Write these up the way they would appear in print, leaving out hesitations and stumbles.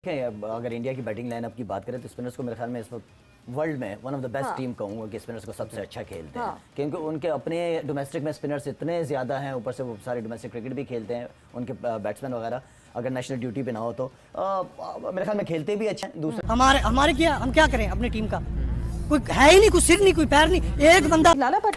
अगर इंडिया की batting lineup की बात करें तो स्पिनर्स को मेरे ख्याल में इस वक्त वर्ल्ड में one of the best team कहूँगा कि स्पिनर्स को सबसे अच्छा खेलते हैं क्योंकि उनके अपने डोमेस्टिक में स्पिनर्स इतने ज़्यादा हैं, ऊपर से वो सारे डोमेस्टिक क्रिकेट भी खेलते हैं उनके बैट्समैन वगैरह अगर नेशनल ड्यूटी पे ना हो तो मेरे ख्याल में खेलते भी अच्छे हैं। दूसरा हमारे क्या हम क्या करें अपनी टीम का, कोई है ही नहीं, कोई सिर नहीं, कोई पैर नहीं, एक बंदा लाला। But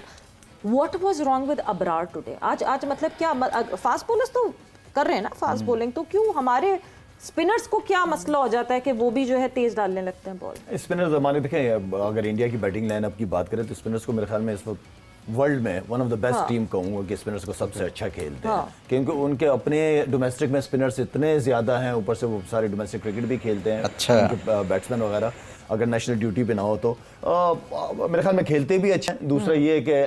what was wrong with Abrar today? आज मतलब क्या फास्ट बॉलर्स तो कर रहे हैं ना फास्ट बॉलिंग, तो क्यों हमारे स्पिनर्स को क्या मसला हो जाता है कि वो भी जो है तेज डालने लगते हैं बॉल? स्पिनर्स हमारे देखें, अगर इंडिया की बैटिंग लाइनअप की बात करें तो स्पिनर्स को मेरे ख्याल में इस वक्त वर्ल्ड में one of the best team कहूँगा कि स्पिनर्स को सबसे अच्छा खेलते हैं क्योंकि उनके अपने डोमेस्टिक में स्पिनर्स इतने ज़्यादा हैं, ऊपर से वो सारे डोमेस्टिक क्रिकेट भी खेलते हैं। अच्छा, उनके बैट्समैन वगैरह अगर नेशनल ड्यूटी पे ना हो तो मेरे ख्याल में खेलते भी अच्छे हैं। दूसरा ये कि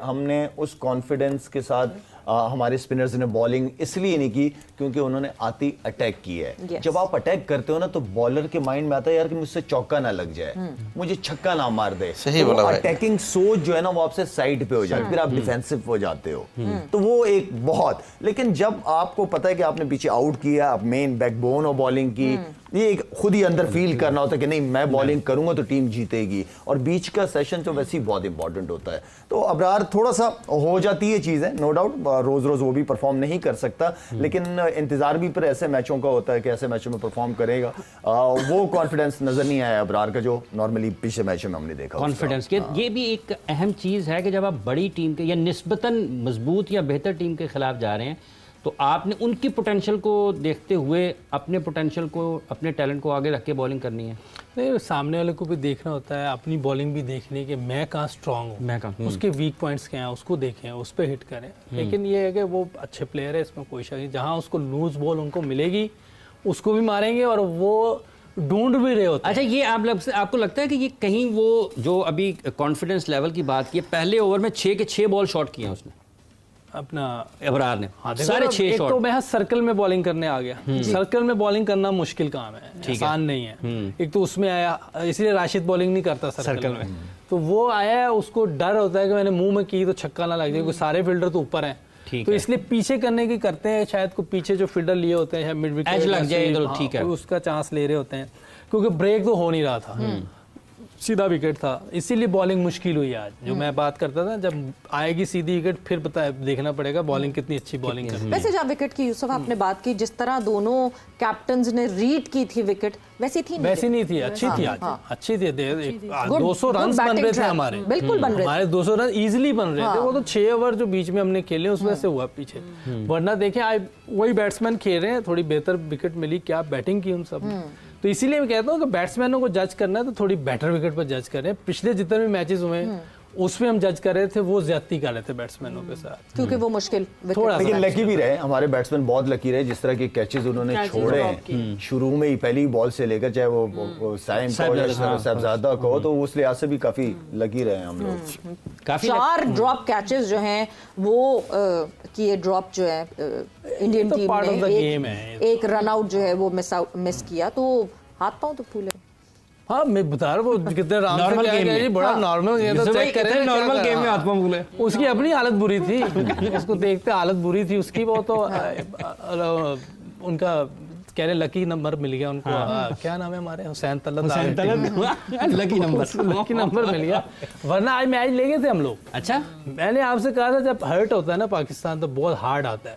हमने उस कॉन्फिडेंस के साथ हमारे स्पिनर्स ने बॉलिंग इसलिए नहीं की क्योंकि उन्होंने आती अटैक की है। जब आप अटैक करते हो ना तो बॉलर के माइंड में आता है यार कि मुझसे चौका ना लग जाए, मुझे छक्का ना मार दे। सही तो बोला भाई। अटैकिंग सोच जो है ना वो आपसे साइड पे हो जाती है, फिर आप डिफेंसिव हो जाते हो। तो वो एक बहुत, लेकिन जब आपको पता है कि आपने पीछे आउट किया, आप मेन बैकबोन ऑफ बॉलिंग की, ये एक खुद ही अंदर फील करना होता है कि नहीं मैं बॉलिंग करूंगा तो टीम जीतेगी, और बीच का सेशन तो वैसे ही बहुत इंपॉर्टेंट होता है। तो अबरार थोड़ा सा हो जाती है चीज़ है, नो डाउट, रोज रोज वो भी परफॉर्म नहीं कर सकता, लेकिन इंतजार भी पर ऐसे मैचों का होता है कि ऐसे मैचों में परफॉर्म करेगा। वो कॉन्फिडेंस नजर नहीं आया अबरार का जो नॉर्मली पिछले मैचों में हमने देखा। कॉन्फिडेंस के ये भी एक अहम चीज़ है कि जब आप बड़ी टीम के या निस्बतन मजबूत या बेहतर टीम के खिलाफ जा रहे हैं तो आपने उनकी पोटेंशियल को देखते हुए अपने पोटेंशियल को, अपने टैलेंट को आगे रख के बॉलिंग करनी है। नहीं, सामने वाले को भी देखना होता है, अपनी बॉलिंग भी देखनी है कि मैं कहाँ स्ट्रांग हूँ, मैं कहाँ, उसके वीक पॉइंट्स क्या हैं उसको देखें, उस पर हिट करें। लेकिन ये है कि वो अच्छे प्लेयर है, इसमें कोई शक नहीं, जहाँ उसको लूज बॉल उनको मिलेगी उसको भी मारेंगे और वो ढूंढ भी रहे होते हैं। अच्छा, ये आपको लगता है कि ये कहीं वो जो अभी कॉन्फिडेंस लेवल की बात की, पहले ओवर में 6 के 6 बॉल शॉट किए हैं उसने अपना अबरार ने, सारे 6 शॉट। तो मैं सर्कल में बॉलिंग करने आ गया। सर्कल में बॉलिंग करना मुश्किल काम है, आसान नहीं है। एक तो उसमें आया, इसलिए राशिद बॉलिंग नहीं करता सर्कल में। तो वो आया है, उसको डर होता है कि मैंने मुंह में की तो छक्का ना लग जाए, क्योंकि सारे फील्डर तो ऊपर हैं, तो इसलिए पीछे करने की करते हैं, शायद को पीछे जो फील्डर लिए होते हैं मिड विकेट लग जाए तो ठीक है, उसका चांस ले रहे होते हैं, क्योंकि ब्रेक तो हो नहीं रहा था, सीधा विकेट था, इसीलिए बॉलिंग मुश्किल हुई आज। जो मैं बात करता था, जब आएगी सीधी विकेट फिर पता देखना पड़ेगा बॉलिंग कितनी अच्छी बॉलिंग करनी है। वैसे जब विकेट की यूसुफ आपने बात की, जिस तरह दोनों कैप्टन्स ने रीड की थी विकेट, वैसी थी वैसी नहीं थी, अच्छी थी आज, अच्छी थी। 200 रन बन रहे थे हमारे, बिल्कुल बन रहे थे हमारे 200 रन इजीली बन रहे थे। वो तो 6 ओवर जो बीच में हमने खेले उस वजह से हुआ पीछे, वरना देखें वही बैट्समैन खेल रहे हैं, थोड़ी बेहतर विकेट मिली, क्या बैटिंग की उन सब। तो इसीलिए मैं कहता हूँ कि बैट्समैनों को जज करना है तो थोड़ी बेटर विकेट पर जज करें। पिछले जितने भी मैचेस हुए उसमें हम जज कर रहे थे, वो ज्यादती कर रहे थे बैट्समैनों के साथ, क्योंकि वो मुश्किल थोड़ा, लेकिन लकी भी रहे हमारे बैट्समैन, बहुत लकी रहे। जिस तरह के कैचेस उन्होंने छोड़े हैं शुरू में ही, पहली बॉल से लेकर, चाहे वो साइम साहबजादा को, तो उस लिहाज से भी काफी लकी रहे हम लोग। काफी 4 ड्रॉप कैचेस जो हैं वो किए, ड्रॉप जो है इंडियन टीम ने, एक रन आउट जो है वो मिस किया, तो हाथ पांव तो फूले। हाँ, मैं बता रहा हूँ कितने नॉर्मल गेम में, बड़ा नॉर्मल गेम था, चेक करें नॉर्मल गेम में हाथ पांव फूले। उसकी अपनी हालत बुरी थी, उसको देखते हालत बुरी थी उसकी। वो तो उनका कह रहे लकी नंबर मिल गया उनको। क्या नाम है हमारे, हुसैन तलत लकी नंबर मिल गया, वरना आज मैच ले गए थे हम लोग। अच्छा, मैंने आपसे कहा था जब हर्ट होता है ना पाकिस्तान तो बहुत हार्ड आता है।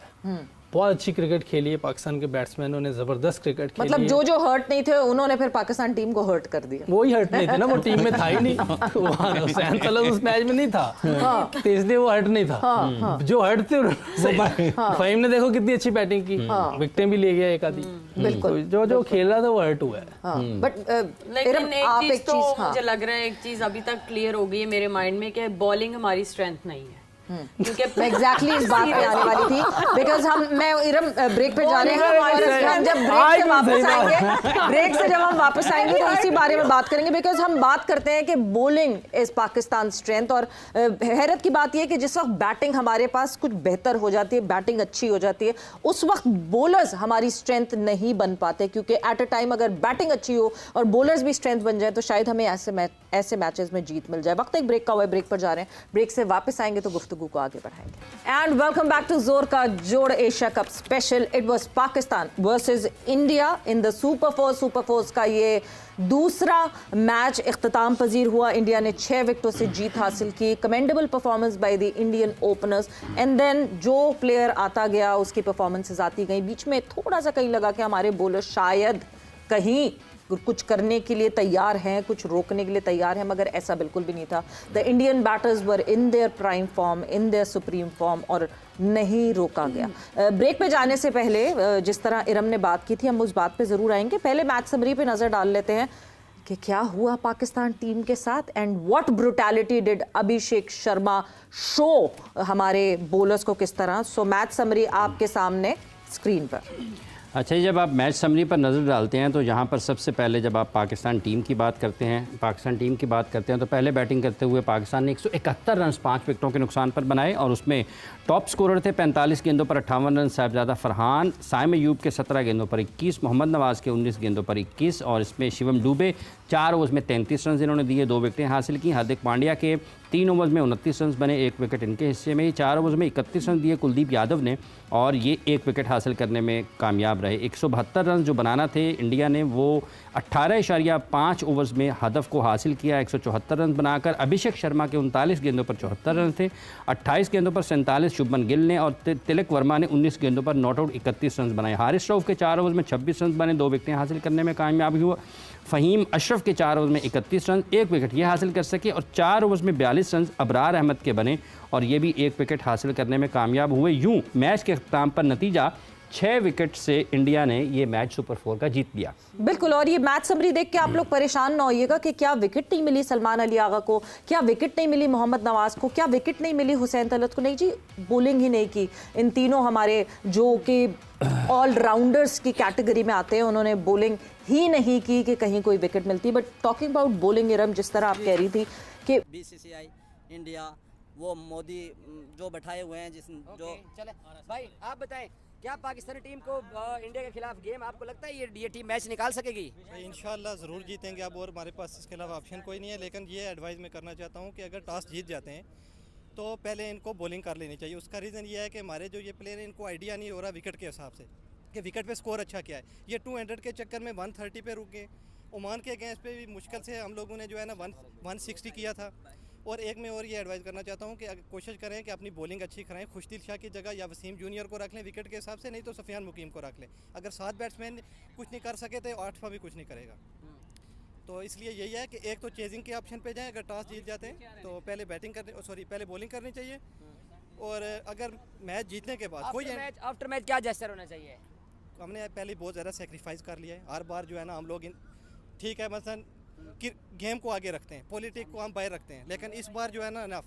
बहुत अच्छी क्रिकेट खेली है पाकिस्तान के बैट्समैनों ने, जबरदस्त क्रिकेट खेली। मतलब जो हर्ट नहीं थे उन्होंने फिर पाकिस्तान टीम को हर्ट कर दिया। वही हर्ट नहीं थे ना, वो टीम में था ही नहीं। हुसैन तलत उस मैच में नहीं था, तो इसलिए वो हर्ट नहीं था। जो हर्ट थे फहीम ने देखो कितनी अच्छी बैटिंग की, विकेटें भी ले गया एक आधी। बिल्कुल, जो खेल रहा था वो हर्ट हुआ है। बट लेकिन एक चीज तो मुझे लग रहा है, एक चीज अभी तक क्लियर हो गई है मेरे माइंड में कि बॉलिंग हमारी स्ट्रेंथ नहीं है। क्योंकि मैं एग्जैक्टली इस बात पे आने वाली थी, बिकॉज मैं इरम ब्रेक पे जा रहे हैं, और हम जब ब्रेक से जब हम वापस आएंगे तो इसी बारे में बात करेंगे, बिकॉज हम बात करते हैं कि बॉलिंग इज पाकिस्तान स्ट्रेंथ। और हैरत की बात यह है कि जिस वक्त बैटिंग हमारे पास कुछ बेहतर हो जाती है, बैटिंग अच्छी हो जाती है, उस वक्त बॉलर्स हमारी स्ट्रेंथ नहीं बन पाते, क्योंकि एट अ टाइम अगर बैटिंग अच्छी हो और बॉलर्स भी स्ट्रेंथ बन जाए तो शायद हमें ऐसे मैचेस में जीत मिल जाए। वक्त एक ब्रेक का हुआ है, ब्रेक पर जा रहे हैं, ब्रेक से वापस आएंगे तो गुफ्तगू गुफ्तगू को आगे बढ़ाएंगे। एंड वेलकम बैक टू जोर का जोड़ Asia cup special. It was Pakistan versus India in the super force का ये दूसरा मैच इख्तिताम पजीर हुआ। इंडिया ने 6 विकेटों से जीत हासिल की। Commendable performance by the Indian openers and then जो प्लेयर आता गया उसकी परफॉर्मेंसेस आती गई। बीच में थोड़ा सा कहीं लगा कि हमारे बॉलर शायद कहीं कुछ करने के लिए तैयार हैं, कुछ रोकने के लिए तैयार हैं, मगर ऐसा बिल्कुल भी नहीं था। The Indian batters were in their prime form, in their supreme form और नहीं रोका गया। ब्रेक पे जाने से पहले जिस तरह इरम ने बात की थी, हम उस बात पे ज़रूर आएंगे। पहले मैच समरी पे नज़र डाल लेते हैं कि क्या हुआ पाकिस्तान टीम के साथ and what brutality did Abhishek Sharma show हमारे बॉलर्स को किस तरह। सो मैच समरी आपके सामने स्क्रीन पर। अच्छा, जब आप मैच समरी पर नज़र डालते हैं तो यहाँ पर सबसे पहले जब आप पाकिस्तान टीम की बात करते हैं तो पहले बैटिंग करते हुए पाकिस्तान ने 171 रन 5 विकेटों के नुकसान पर बनाए और उसमें टॉप स्कोरर थे 45 गेंदों पर 58 रन साहिबजादा फरहान, साइम अयूब के 17 गेंदों पर 21, मोहम्मद नवाज़ के 19 गेंदों पर 21 और इसमें शिवम दुबे 4 ओवर्स में 33 रन इन्होंने दिए, 2 विकेटें हासिल की। हार्दिक पांड्या के 3 ओवर्स में 29 रन बने, 1 विकेट इनके हिस्से में ही। 4 ओवर्स में 31 रन दिए कुलदीप यादव ने और ये 1 विकेट हासिल करने में कामयाब रहे। 172 रन जो बनाना थे इंडिया ने वो 18.5 ओवर्स में हदफ को हासिल किया। 174 रन बनाकर अभिषेक शर्मा के 39 गेंदों पर 74 रन थे, 28 गेंदों पर 47 शुभमन गिल ने और तिलक वर्मा ने 19 गेंदों पर नॉट आउट 31 रन बनाए। हारिस रऊफ के 4 ओवर्स में 26 रन बने, 2 विकेटें हासिल करने में कामयाब हुआ। फ़हीम अशरफ के 4 ओवर्स में 31 रन, 1 विकेट ये हासिल कर सके और 4 ओवर्स में 42 रन अबरार अहमद के बने और ये भी 1 विकेट हासिल करने में कामयाब हुए। यूँ मैच के अख्ताम पर नतीजा 6 विकेट से इंडिया ने ये मैच सुपर 4 का जीत लिया। बिल्कुल, और ये मैच समरी देख के आप लोग परेशान ना होइएगा कि क्या विकेट नहीं मिली सलमान अली आगा को, क्या विकेट नहीं मिली मोहम्मद नवाज को, क्या विकेट नहीं मिली हुसैन तलत को। नहीं जी, बॉलिंग ही नहीं की इन तीनों हमारे जो कि ऑलराउंडर्स की कैटेगरी में आते हैं, उन्होंने बॉलिंग ही नहीं की कि कहीं कोई विकेट मिलती। But talking about bowling, Iram जिस तरह आप कह रही थी कि BCCI इंडिया वो मोदी जो बैठाए हुए हैं जो चले भाई आप बताएं क्या पाकिस्तानी टीम को इंडिया के खिलाफ गेम आपको लगता है ये टीम मैच निकाल सकेगी? इंशाल्लाह ज़रूर जीतेंगे अब, और हमारे पास इसके अलावा ऑप्शन कोई नहीं है। लेकिन ये एडवाइस मैं करना चाहता हूँ कि अगर टॉस जीत जाते हैं तो पहले इनको बॉलिंग कर लेनी चाहिए। उसका रीज़न ये है कि हमारे जो ये प्लेयर हैं इनको आइडिया नहीं हो रहा विकेट के हिसाब से कि विकेट पे स्कोर अच्छा क्या है। ये 200 के चक्कर में 130 पे रुक गए। ओमान के अगेंस्ट पे भी मुश्किल से हम लोगों ने जो है ना 160 किया था। और एक मैं और ये एडवाइस करना चाहता हूँ कि कोशिश करें कि अपनी बॉलिंग अच्छी कराएं। खुशदिल शाह की जगह या वसीम जूनियर को रख लें विकेट के हिसाब से, नहीं तो सफियान मुकीम को रख लें। अगर 7 बैट्समैन कुछ नहीं कर सके तो 8वां भी कुछ नहीं करेगा। तो इसलिए यही है कि एक तो चेजिंग के ऑप्शन पे जाएं। अगर टॉस जीत जाते हैं तो पहले पहले बॉलिंग करनी चाहिए। और अगर मैच जीतने के बाद आफ्टर मैच क्या जेस्चर होना चाहिए? हमने पहले बहुत ज़्यादा सेक्रीफाइस कर लिया है। हर बार जो है ना हम लोग ठीक है मसलन कि गेम को आगे रखते हैं, पॉलिटिक्स को हम बाहर रखते हैं, लेकिन इस बार जो है ना